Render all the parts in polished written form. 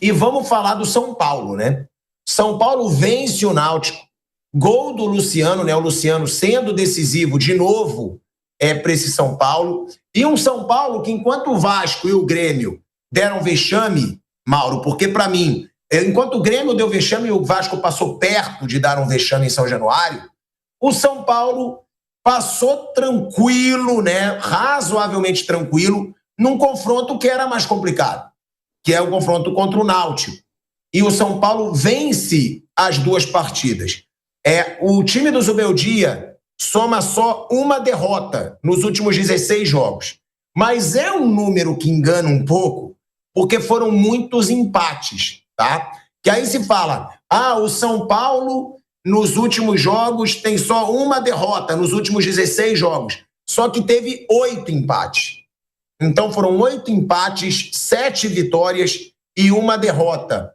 e vamos falar do São Paulo, né? São Paulo vence o Náutico, gol do Luciano, né? O Luciano sendo decisivo de novo para esse São Paulo. E um São Paulo que, enquanto o Vasco e o Grêmio deram vexame, Mauro, porque para mim, enquanto o Grêmio deu vexame e o Vasco passou perto de dar um vexame em São Januário, o São Paulo passou tranquilo, né? Razoavelmente tranquilo, num confronto que era mais complicado, que é o confronto contra o Náutico. E o São Paulo vence as duas partidas. O time do Zubeldia soma só uma derrota nos últimos 16 jogos. Mas é um número que engana um pouco, porque foram muitos empates, tá? Que aí se fala, o São Paulo nos últimos jogos tem só uma derrota, nos últimos 16 jogos. Só que teve 8 empates. Então foram 8 empates, 7 vitórias e uma derrota.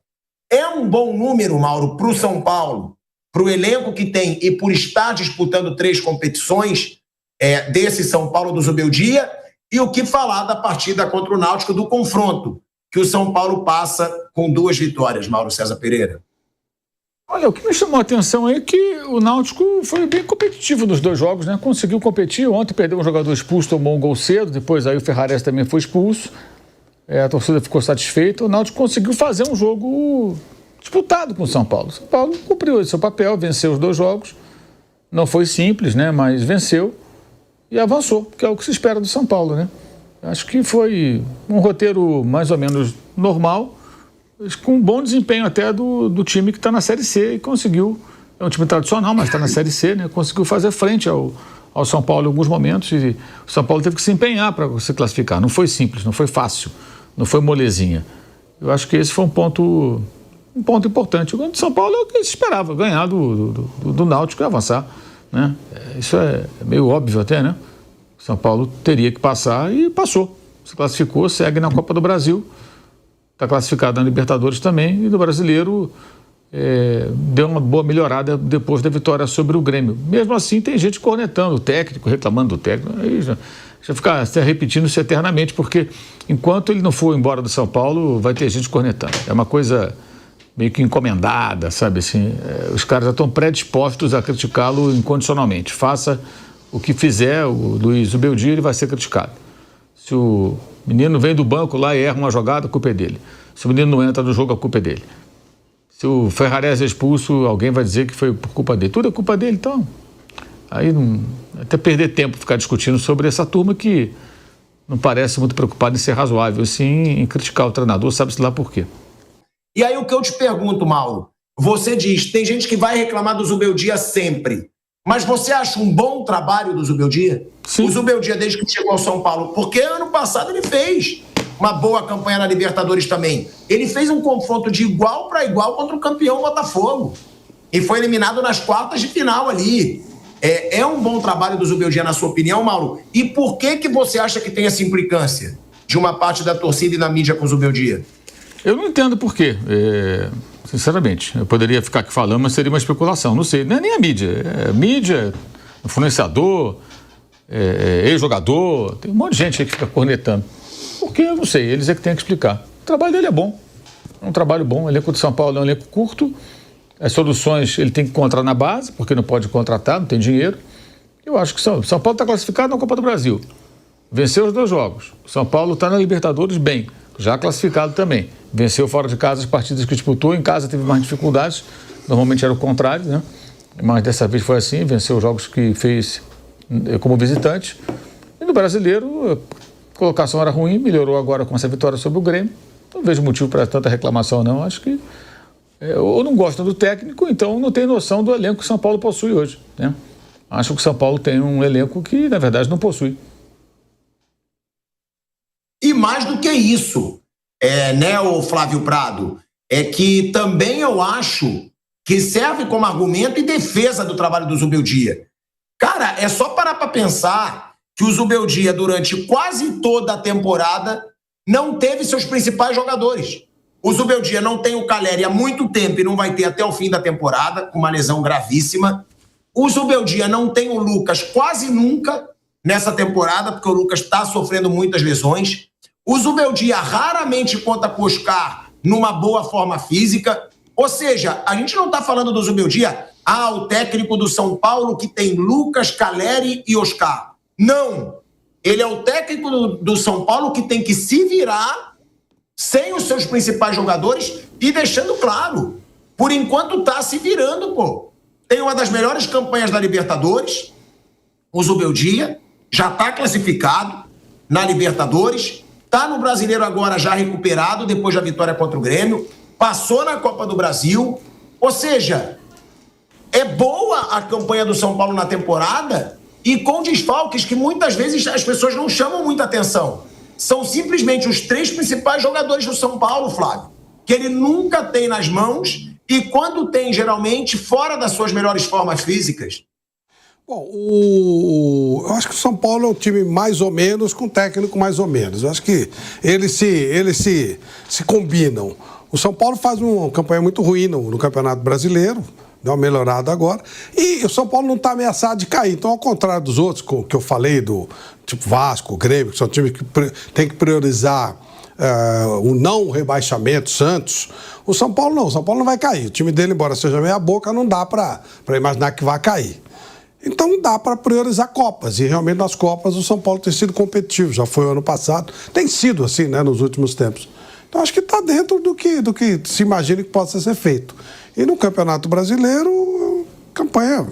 É um bom número, Mauro, para o São Paulo, para o elenco que tem e por estar disputando 3 competições desse São Paulo do Zubeldia. E o que falar da partida contra o Náutico, do confronto, que o São Paulo passa com 2 vitórias, Mauro César Pereira? Olha, o que me chamou a atenção é que o Náutico foi bem competitivo nos 2 jogos, né? Conseguiu competir. Ontem perdeu um jogador expulso, tomou um gol cedo, depois aí o Ferrares também foi expulso. A torcida ficou satisfeita. O Náutico conseguiu fazer um jogo disputado com o São Paulo. O São Paulo cumpriu seu papel, venceu os 2 jogos. Não foi simples, né? Mas venceu e avançou, que é o que se espera do São Paulo, né? Acho que foi um roteiro mais ou menos normal, com um bom desempenho até do time que está na Série C e conseguiu, é um time tradicional, mas está na Série C, né? Conseguiu fazer frente ao São Paulo em alguns momentos e o São Paulo teve que se empenhar para se classificar. Não foi simples, não foi fácil, não foi molezinha. Eu acho que esse foi um ponto importante. O São Paulo é o que se esperava, ganhar do Náutico e avançar, né? Isso é meio óbvio até, né? O São Paulo teria que passar e passou. Se classificou, segue na Copa do Brasil. Está classificado na Libertadores também, e do Brasileiro deu uma boa melhorada depois da vitória sobre o Grêmio. Mesmo assim, tem gente cornetando o técnico, reclamando do técnico, aí já fica repetindo isso eternamente, porque enquanto ele não for embora do São Paulo, vai ter gente cornetando. É uma coisa meio que encomendada, sabe assim, os caras já estão predispostos a criticá-lo incondicionalmente. Faça o que fizer o Luiz Zubeldia, ele vai ser criticado. Se o menino vem do banco lá e erra uma jogada, a culpa é dele. Se o menino não entra no jogo, a culpa é dele. Se o Ferrares é expulso, alguém vai dizer que foi por culpa dele. Tudo é culpa dele, então. Aí até perder tempo ficar discutindo sobre essa turma que não parece muito preocupada em ser razoável, sim em criticar o treinador, sabe-se lá por quê. E aí o que eu te pergunto, Mauro, você diz, tem gente que vai reclamar do Zubeldia sempre, mas você acha um bom trabalho do Zubeldia? Sim. O Zubeldia, desde que chegou ao São Paulo, porque ano passado ele fez uma boa campanha na Libertadores também. Ele fez um confronto de igual para igual contra o campeão Botafogo e foi eliminado nas quartas de final ali. É um bom trabalho do Zubeldia, na sua opinião, Mauro? E por que você acha que tem essa implicância de uma parte da torcida e da mídia com o Zubeldia? Eu não entendo por quê. Sinceramente, eu poderia ficar aqui falando, mas seria uma especulação. Não sei, não é nem a mídia. Mídia, influenciador, ex-jogador, tem um monte de gente aí que fica cornetando. Por quê? Eu não sei, eles é que têm que explicar. O trabalho dele é bom, é um trabalho bom. O elenco de São Paulo é um elenco curto, as soluções ele tem que encontrar na base, porque não pode contratar, não tem dinheiro. Eu acho que São Paulo está classificado na Copa do Brasil. Venceu os 2 jogos. São Paulo está na Libertadores bem, já classificado também. Venceu fora de casa as partidas que disputou, em casa teve mais dificuldades, normalmente era o contrário, né? Mas dessa vez foi assim, venceu os jogos que fez como visitante. E no Brasileiro, a colocação era ruim, melhorou agora com essa vitória sobre o Grêmio. Não vejo motivo para tanta reclamação, não. Acho que ou não gosta do técnico, então não tem noção do elenco que o São Paulo possui hoje, né? Acho que o São Paulo tem um elenco que, na verdade, não possui. E mais do que isso, né, o Flávio Prado, é que também eu acho que serve como argumento e defesa do trabalho do Zubeldia. Cara, é só parar para pensar que o Zubeldia, durante quase toda a temporada, não teve seus principais jogadores. O Zubeldia não tem o Calleri há muito tempo e não vai ter até o fim da temporada, com uma lesão gravíssima. O Zubeldia não tem o Lucas quase nunca nessa temporada, porque o Lucas está sofrendo muitas lesões. O Zubeldia raramente conta com o Oscar, numa boa forma física. Ou seja, a gente não está falando do Zubeldia, o técnico do São Paulo que tem Lucas, Caleri e Oscar. Não. Ele é o técnico do São Paulo que tem que se virar sem os seus principais jogadores e deixando claro, por enquanto tá se virando, pô. Tem uma das melhores campanhas da Libertadores, o Zubeldia, já tá classificado na Libertadores, tá no Brasileiro agora já recuperado depois da vitória contra o Grêmio, passou na Copa do Brasil, ou seja, é boa a campanha do São Paulo na temporada e com desfalques que muitas vezes as pessoas não chamam muita atenção. São simplesmente os 3 principais jogadores do São Paulo, Flávio, que ele nunca tem nas mãos e quando tem, geralmente, fora das suas melhores formas físicas. Bom, eu acho que o São Paulo é um time mais ou menos, com técnico mais ou menos. Eu acho que eles se combinam. O São Paulo faz uma campanha muito ruim no Campeonato Brasileiro, deu uma melhorada agora, e o São Paulo não está ameaçado de cair. Então, ao contrário dos outros que eu falei, do tipo Vasco, Grêmio, que são times que tem que priorizar o não rebaixamento, Santos, o São Paulo não. O São Paulo não vai cair. O time dele, embora seja meia boca, não dá para imaginar que vai cair. Então dá para priorizar Copas, e realmente nas Copas o São Paulo tem sido competitivo, já foi o ano passado, tem sido assim, né, nos últimos tempos. Então acho que está dentro do que se imagina que possa ser feito. E no Campeonato Brasileiro, campanha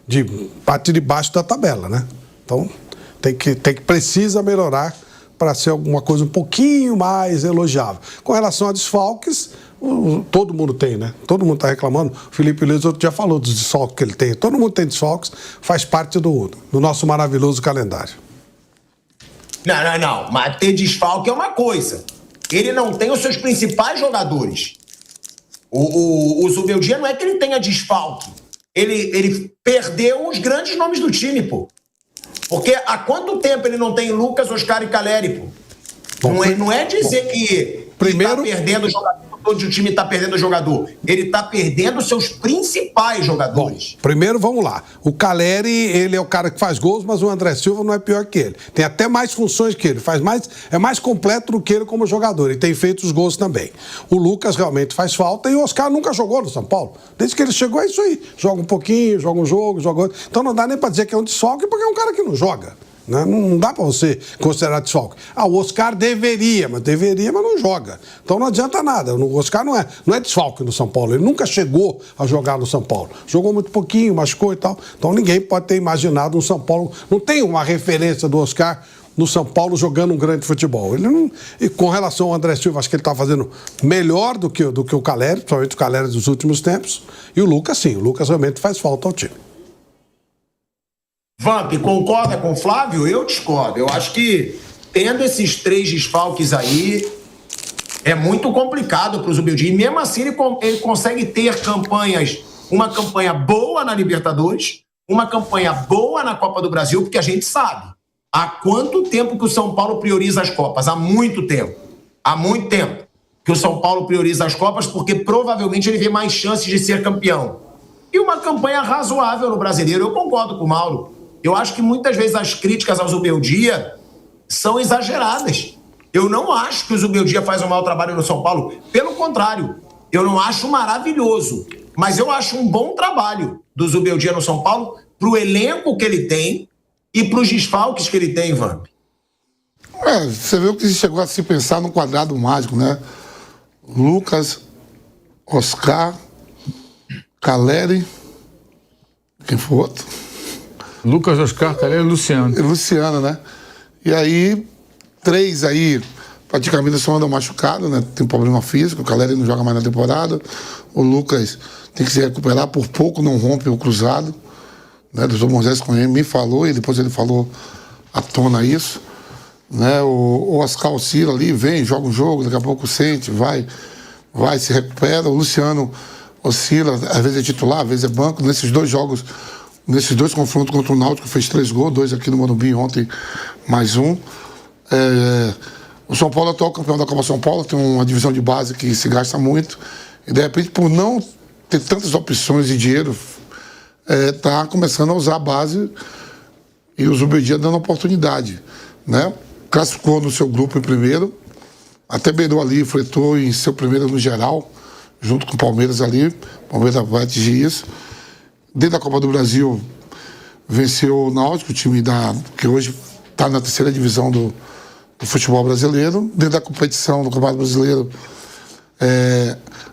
de parte de baixo da tabela, né? Então precisa melhorar para ser alguma coisa um pouquinho mais elogiável. Com relação a desfalques, todo mundo tem, né? Todo mundo está reclamando. O Felipe Luiz outro dia falou dos desfalques que ele tem. Todo mundo tem desfalques, faz parte do nosso maravilhoso calendário. Não. Mas ter desfalque é uma coisa. Ele não tem os seus principais jogadores. O Zubeldia não é que ele tenha desfalque. Ele perdeu os grandes nomes do time, pô. Porque há quanto tempo ele não tem Lucas, Oscar e Caleri, pô? Bom, não é dizer que está perdendo o jogador, todo o time está perdendo o jogador. Ele está perdendo os seus principais jogadores. Bom, primeiro, vamos lá. O Caleri, ele é o cara que faz gols, mas o André Silva não é pior que ele. Tem até mais funções que ele. É mais completo do que ele como jogador. E tem feito os gols também. O Lucas realmente faz falta e o Oscar nunca jogou no São Paulo. Desde que ele chegou, é isso aí. Joga um pouquinho, joga um jogo, joga outro. Então não dá nem para dizer que é um desfalque, porque é um cara que não joga. Né? Não dá para você considerar desfalque. O Oscar deveria, mas não joga. Então não adianta nada. O Oscar não é desfalque no São Paulo. Ele nunca chegou a jogar no São Paulo. Jogou muito pouquinho, machucou e tal. Então ninguém pode ter imaginado um São Paulo. Não tem uma referência do Oscar no São Paulo jogando um grande futebol. Ele não, e com relação ao André Silva, acho que ele está fazendo melhor do que o Caleri, principalmente o Caleri dos últimos tempos. E o Lucas, sim. O Lucas realmente faz falta ao time. Vamp, concorda com o Flávio? Eu discordo. Eu acho que, tendo esses 3 desfalques aí, é muito complicado para o Zubeldia. E mesmo assim, ele consegue ter uma campanha boa na Libertadores, uma campanha boa na Copa do Brasil, porque a gente sabe há quanto tempo que o São Paulo prioriza as Copas. Há muito tempo. Há muito tempo que o São Paulo prioriza as Copas, porque provavelmente ele vê mais chances de ser campeão. E uma campanha razoável no Brasileiro. Eu concordo com o Mauro. Eu acho que muitas vezes as críticas ao Zubeldia são exageradas. Eu não acho que o Zubeldia faz um mau trabalho no São Paulo. Pelo contrário, eu não acho maravilhoso. Mas eu acho um bom trabalho do Zubeldia no São Paulo para o elenco que ele tem e para os desfalques que ele tem, Vamp. Você viu que chegou a se pensar num quadrado mágico, né? Lucas, Oscar, Caleri, quem foi outro? Lucas, Oscar, Caleri e Luciano. E Luciano, né? E aí, 3 aí, praticamente só andam machucados, né? Tem problema físico, o Caleri não joga mais na temporada. O Lucas tem que se recuperar, por pouco não rompe o cruzado. Né? O Dr. Moisés me falou, e depois ele falou à tona isso. Né? O Oscar oscila ali, vem, joga um jogo, daqui a pouco sente, vai, se recupera. O Luciano oscila, às vezes é titular, às vezes é banco. Nesses 2 jogos, nesses 2 confrontos contra o Náutico, fez 3 gols, 2 aqui no Morumbi ontem, mais 1. O São Paulo é o atual campeão da Copa São Paulo, tem uma divisão de base que se gasta muito, e de repente, por não ter tantas opções de dinheiro, está começando a usar a base, e o Zubeldia dando oportunidade, né? Classificou no seu grupo em primeiro, até beirou ali, fretou em seu primeiro no geral, junto com o Palmeiras ali, Palmeiras vai atingir isso. Dentro da Copa do Brasil, venceu o Náutico, o time que hoje está na terceira divisão do futebol brasileiro. Dentro da competição do Campeonato Brasileiro,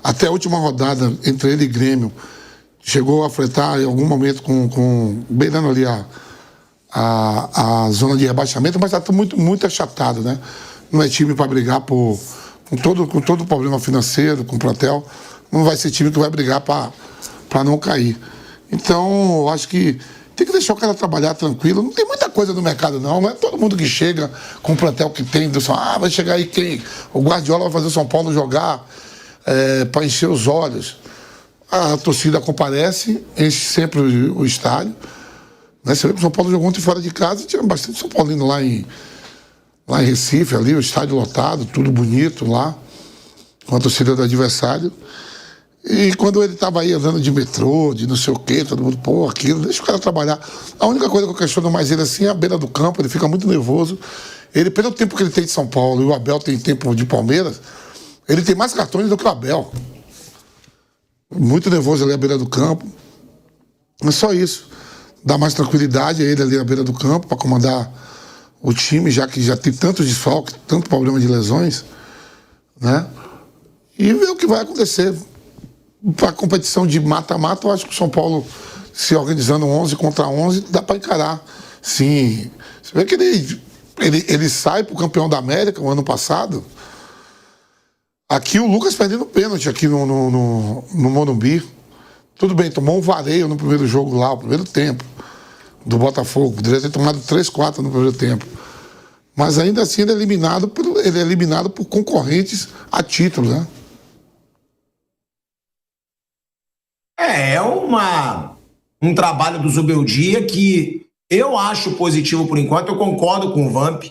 até a última rodada, entre ele e Grêmio, chegou a fretar em algum momento beirando ali a zona de rebaixamento, mas está muito achatado, né? Não é time para brigar com todo o problema financeiro, com o plantel. Não vai ser time que vai brigar para não cair. Então, eu acho que tem que deixar o cara trabalhar tranquilo. Não tem muita coisa no mercado, não. Não é todo mundo que chega com o plantel que tem. Vai chegar aí quem? O Guardiola vai fazer o São Paulo jogar para encher os olhos. A torcida comparece, enche sempre o estádio. Né? Você vê que o São Paulo jogou ontem fora de casa e tinha bastante São Paulino lá em Recife, ali, o estádio lotado, tudo bonito lá, com a torcida do adversário. E quando ele estava aí andando de metrô, de não sei o quê, todo mundo, aquilo, deixa o cara trabalhar. A única coisa que eu questiono mais ele assim é a beira do campo, ele fica muito nervoso. Ele, pelo tempo que ele tem de São Paulo e o Abel tem tempo de Palmeiras, ele tem mais cartões do que o Abel. Muito nervoso ali à beira do campo. Mas só isso. Dá mais tranquilidade a ele ali à beira do campo para comandar o time, já que já tem tantos desfalques, tanto problema de lesões, né? E ver o que vai acontecer. Para a competição de mata-mata, eu acho que o São Paulo, se organizando 11 contra 11, dá para encarar. Sim. Você vê que ele sai para o campeão da América o ano passado. Aqui o Lucas perdendo pênalti aqui no Morumbi. Tudo bem, tomou um vareio no primeiro jogo lá, o primeiro tempo, do Botafogo. Poderia ter tomado 3-4 no primeiro tempo. Mas ainda assim ele é eliminado por concorrentes a título, né? É um trabalho do Zubeldia que eu acho positivo por enquanto. Eu concordo com o Vamp.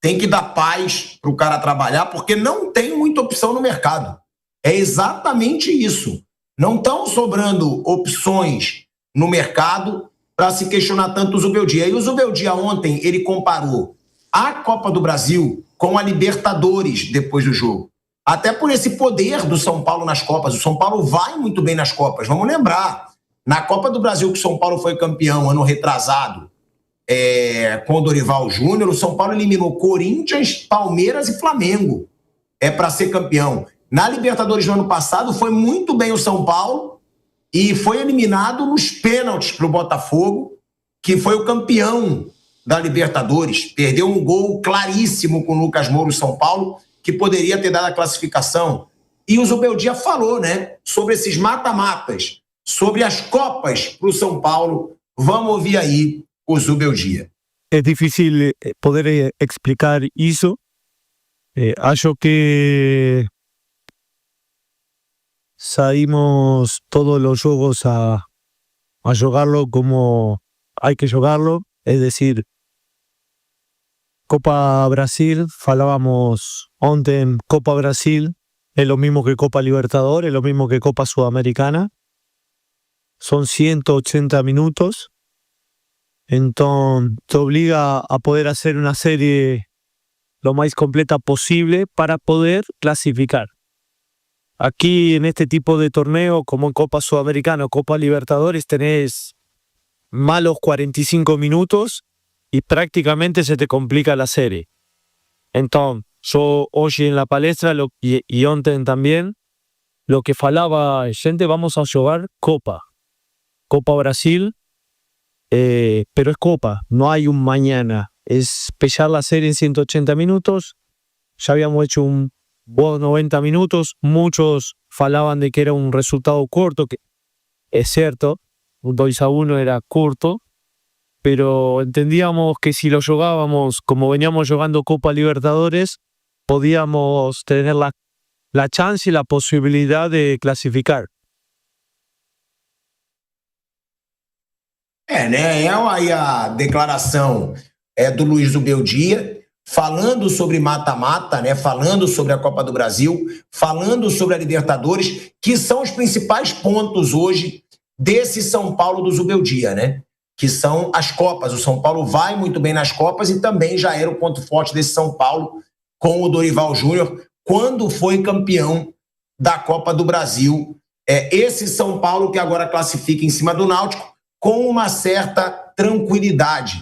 Tem que dar paz para o cara trabalhar, porque não tem muita opção no mercado. É exatamente isso. Não estão sobrando opções no mercado para se questionar tanto o Zubeldia. E o Zubeldia ontem, ele comparou a Copa do Brasil com a Libertadores depois do jogo. Até por esse poder do São Paulo nas Copas. O São Paulo vai muito bem nas Copas. Vamos lembrar, na Copa do Brasil que o São Paulo foi campeão ano retrasado, com o Dorival Júnior, o São Paulo eliminou Corinthians, Palmeiras e Flamengo para ser campeão. Na Libertadores do ano passado foi muito bem o São Paulo e foi eliminado nos pênaltis para o Botafogo, que foi o campeão da Libertadores. Perdeu um gol claríssimo com o Lucas Moura, o São Paulo, que poderia ter dado a classificação. E o Zubeldia falou, né, sobre esses mata-matas, sobre as Copas para o São Paulo. Vamos ouvir aí o Zubeldia. É difícil poder explicar isso. Acho que saímos todos os jogos a jogarlo como hay que jogarlo, es decir, Copa Brasil, falábamos ontem, Copa Brasil es lo mismo que Copa Libertadores, es lo mismo que Copa Sudamericana, son 180 minutos, entonces te obliga a poder hacer una serie lo más completa posible para poder clasificar. Aquí en este tipo de torneo, como en Copa Sudamericana o Copa Libertadores, tenés malos 45 minutos y prácticamente se te complica la serie. Entonces, yo hoy en la palestra y ontem también, lo que falaba gente, vamos a jugar Copa Brasil, pero es Copa, no hay un mañana, es pechar la serie en 180 minutos, ya habíamos hecho un buen 90 minutos, muchos falaban de que era un resultado corto, que es cierto, un 2-1 era corto, pero entendíamos que si lo jugábamos como veníamos jugando Copa Libertadores, podíamos tener la chance y la posibilidad de clasificar. Né? Aí a declaração do Luiz Zubeldia, falando sobre mata-mata, né? Falando sobre a Copa do Brasil, falando sobre a Libertadores, que são os principais pontos hoje desse São Paulo do Zubeldia, né? Que são as Copas. O São Paulo vai muito bem nas Copas e também já era o ponto forte desse São Paulo com o Dorival Júnior. quando foi campeão da Copa do Brasil. Esse São Paulo que agora classifica em cima do Náutico com uma certa tranquilidade.